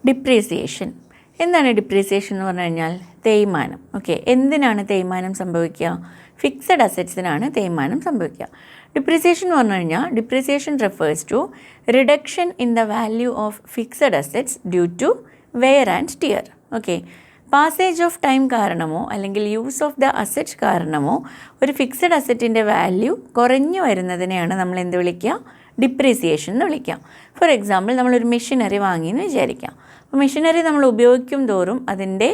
Depreciation. എന്താണ് depreciation എന്ന് പറഞ്ഞു കഴിഞ്ഞാൽ? തേയ്മാനം. ഓക്കെ, എന്തിനാണ് തേയ്മാനം സംഭവിക്കുക? ഫിക്സഡ് അസറ്റ്സിനാണ് തേയ്മാനം സംഭവിക്കുക. ഡിപ്രീസിയേഷൻ എന്ന് പറഞ്ഞു കഴിഞ്ഞാൽ depreciation refers to reduction in the value of fixed assets due to wear and tear. Okay, passage of time കാരണമോ അല്ലെങ്കിൽ യൂസ് ഓഫ് ദ അസറ്റ് കാരണമോ ഒരു ഫിക്സഡ് അസറ്റിൻ്റെ വാല്യൂ കുറഞ്ഞു വരുന്നതിനെയാണ് നമ്മൾ എന്ത് വിളിക്കുക? ഡിപ്രീസിയേഷൻ എന്ന് വിളിക്കാം. ഫോർ എക്സാമ്പിൾ, നമ്മളൊരു മെഷീനറി വാങ്ങിയെന്ന് വിചാരിക്കാം. അപ്പോൾ മെഷീനറി നമ്മൾ ഉപയോഗിക്കും തോറും അതിൻ്റെ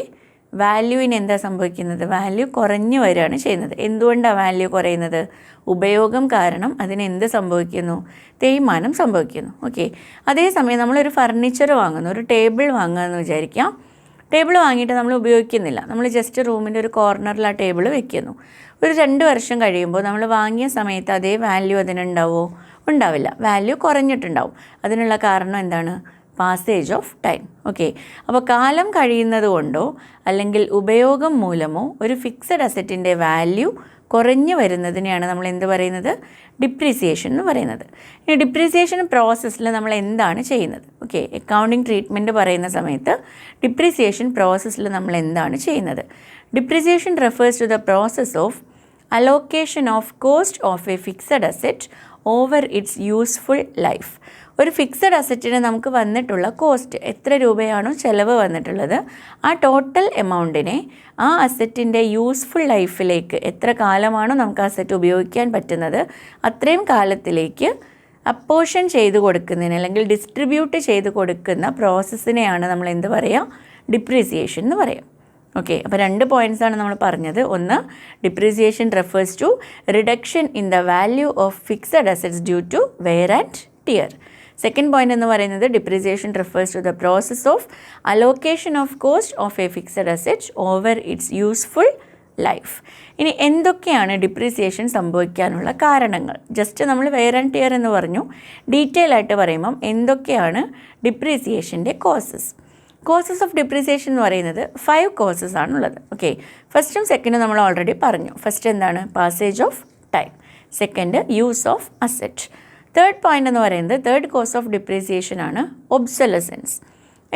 വാല്യൂവിന് എന്താ സംഭവിക്കുന്നത്? വാല്യൂ കുറഞ്ഞു വരികയാണ് ചെയ്യുന്നത്. എന്തുകൊണ്ടാണ് വാല്യൂ കുറയുന്നത്? ഉപയോഗം കാരണം അതിന് എന്ത് സംഭവിക്കുന്നു? തേയ്മാനം സംഭവിക്കുന്നു. ഓക്കെ, അതേസമയം നമ്മളൊരു ഫർണിച്ചർ വാങ്ങുന്നു, ഒരു ടേബിൾ വാങ്ങുകയെന്ന് വിചാരിക്കാം. ടേബിൾ വാങ്ങിയിട്ട് നമ്മൾ ഉപയോഗിക്കുന്നില്ല, നമ്മൾ ജസ്റ്റ് റൂമിൻ്റെ ഒരു കോർണറിൽ ആ ടേബിൾ വെക്കുന്നു. ഒരു 2 വർഷം കഴിയുമ്പോൾ നമ്മൾ വാങ്ങിയ സമയത്ത് അതേ വാല്യൂ അതിനുണ്ടാവുമോ? ഉണ്ടാവില്ല, വാല്യൂ കുറഞ്ഞിട്ടുണ്ടാവും. അതിനുള്ള കാരണം എന്താണ്? Passage of time. ഓക്കെ, അപ്പോൾ കാലം കഴിയുന്നത് കൊണ്ടോ അല്ലെങ്കിൽ ഉപയോഗം മൂലമോ ഒരു ഫിക്സഡ് അസറ്റിൻ്റെ വാല്യൂ കുറഞ്ഞു വരുന്നതിനെയാണ് നമ്മൾ എന്ത് പറയുന്നത്? ഡിപ്രീസിയേഷൻ എന്ന് പറയുന്നത്. ഈ ഡിപ്രീസിയേഷൻ പ്രോസസ്സിൽ നമ്മൾ എന്താണ് ചെയ്യുന്നത്? ഓക്കെ, അക്കൗണ്ടിങ് ട്രീറ്റ്മെൻറ്റ് പറയുന്ന സമയത്ത് ഡിപ്രീസിയേഷൻ പ്രോസസ്സിൽ നമ്മൾ എന്താണ് ചെയ്യുന്നത്? Depreciation refers to the process of allocation of cost of a fixed asset over its useful life. ഒരു ഫിക്സഡ് അസറ്റിന് നമുക്ക് വന്നിട്ടുള്ള കോസ്റ്റ്, എത്ര രൂപയാണോ ചിലവ് വന്നിട്ടുള്ളത്, ആ ടോട്ടൽ എമൗണ്ടിനെ ആ അസറ്റിൻ്റെ യൂസ്ഫുൾ ലൈഫിലേക്ക്, എത്ര കാലമാണോ നമുക്ക് ആ അസറ്റ് ഉപയോഗിക്കാൻ പറ്റുന്നത് അത്രയും കാലത്തിലേക്ക് അപ്പോർഷൻ ചെയ്ത് കൊടുക്കുന്നതിന് അല്ലെങ്കിൽ ഡിസ്ട്രിബ്യൂട്ട് ചെയ്ത് കൊടുക്കുന്ന പ്രോസസ്സിനെയാണ് നമ്മൾ എന്ത് പറയുക? ഡിപ്രീസിയേഷൻ എന്ന് പറയാം. ഓക്കെ, അപ്പോൾ 2 പോയിൻറ്റ്സാണ് നമ്മൾ പറഞ്ഞത്. ഒന്ന്, depreciation refers to reduction in the value of fixed assets due to wear and tear. Second point എന്ന് പറയുന്നത് depreciation refers to the process of allocation of cost of a fixed asset over its useful life. ഇനി എന്തൊക്കെയാണ് depreciation സംഭവിക്കാനുള്ള കാരണങ്ങൾ? Just നമ്മൾ wear and tear എന്ന് പറഞ്ഞു. Detail ആയിട്ട് പറയുമ്പം എന്തൊക്കെയാണ് ഡിപ്രീസിയേഷൻ്റെ കോസസ്? കോസസ് ഓഫ് ഡിപ്രീസിയേഷൻ എന്ന് പറയുന്നത് 5 കോസസ് ആണുള്ളത്. ഓക്കെ, ഫസ്റ്റും സെക്കൻഡും നമ്മൾ ഓൾറെഡി പറഞ്ഞു. ഫസ്റ്റ് എന്താണ്? Passage of time. Second, use of asset. Third point എന്ന് പറയുന്നത്, തേർഡ് കോസ് ഓഫ് ഡിപ്രീസിയേഷൻ ആണ് ഒബ്സലസൻസ്.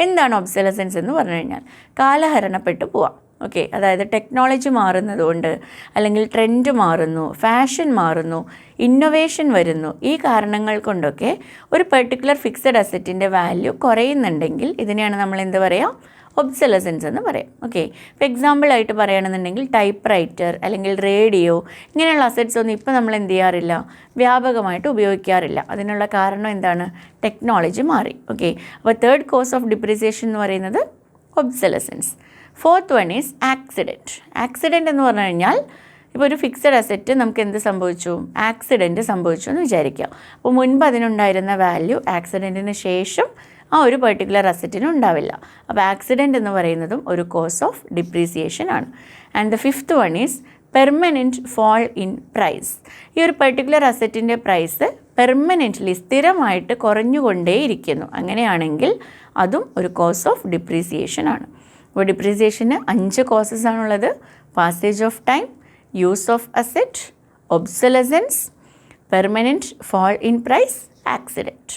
എന്താണ് ഒബ്സലസൻസ് എന്ന് പറഞ്ഞു കഴിഞ്ഞാൽ? കാലഹരണപ്പെട്ടു പോവാം. ഓക്കെ, അതായത് ടെക്നോളജി മാറുന്നതുകൊണ്ട്, അല്ലെങ്കിൽ ട്രെൻഡ് മാറുന്നു, ഫാഷൻ മാറുന്നു, ഇന്നൊവേഷൻ വരുന്നു, ഈ കാരണങ്ങൾ കൊണ്ടൊക്കെ ഒരു പെർട്ടിക്കുലർ ഫിക്സഡ് അസറ്റിൻ്റെ വാല്യൂ കുറയുന്നുണ്ടെങ്കിൽ ഇതിനെയാണ് നമ്മൾ എന്ത് പറയുക? ഒബ്സലസൻസ് എന്ന് പറയാം. ഓക്കെ, ഇപ്പോൾ എക്സാമ്പിളായിട്ട് പറയുകയാണെന്നുണ്ടെങ്കിൽ ടൈപ്പ് റൈറ്റർ അല്ലെങ്കിൽ റേഡിയോ, ഇങ്ങനെയുള്ള അസറ്റ്സ് ഒന്നും ഇപ്പോൾ നമ്മൾ എന്ത് ചെയ്യാറില്ല, വ്യാപകമായിട്ട് ഉപയോഗിക്കാറില്ല. അതിനുള്ള കാരണം എന്താണ്? ടെക്നോളജി മാറി. ഓക്കെ, അപ്പോൾ തേർഡ് കോസ് ഓഫ് ഡിപ്രീസിയേഷൻ എന്ന് പറയുന്നത് obsolescence. Fourth one is accident. Accident എന്ന് പറഞ്ഞു കഴിഞ്ഞാൽ, ഇപ്പോൾ ഒരു ഫിക്സഡ് അസറ്റ് നമുക്ക് എന്ത് സംഭവിച്ചു? ആക്സിഡൻറ്റ് സംഭവിച്ചു എന്ന് വിചാരിക്കുക. അപ്പോൾ മുൻപ് അതിനുണ്ടായിരുന്ന വാല്യൂ ആക്സിഡൻറ്റിന് ശേഷം ആ ഒരു പെർട്ടിക്കുലർ അസറ്റിന് ഉണ്ടാവില്ല. അപ്പോൾ ആക്സിഡൻറ്റ് എന്ന് പറയുന്നതും ഒരു കോസ് ഓഫ് ഡിപ്രീസിയേഷൻ ആണ്. And the fifth one is permanent fall in price. ഈ ഒരു പെർട്ടിക്കുലർ അസറ്റിൻ്റെ പ്രൈസ് പെർമനൻ്റ്ലി, സ്ഥിരമായിട്ട് കുറഞ്ഞുകൊണ്ടേയിരിക്കുന്നു. അങ്ങനെയാണെങ്കിൽ അതും ഒരു കോസ് ഓഫ് ഡിപ്രീസിയേഷൻ ആണ്. അപ്പോൾ ഡിപ്രീസിയേഷന് 5 കോസസ് ആണുള്ളത്. Passage of time, use of asset, obsolescence, permanent fall in price, accident.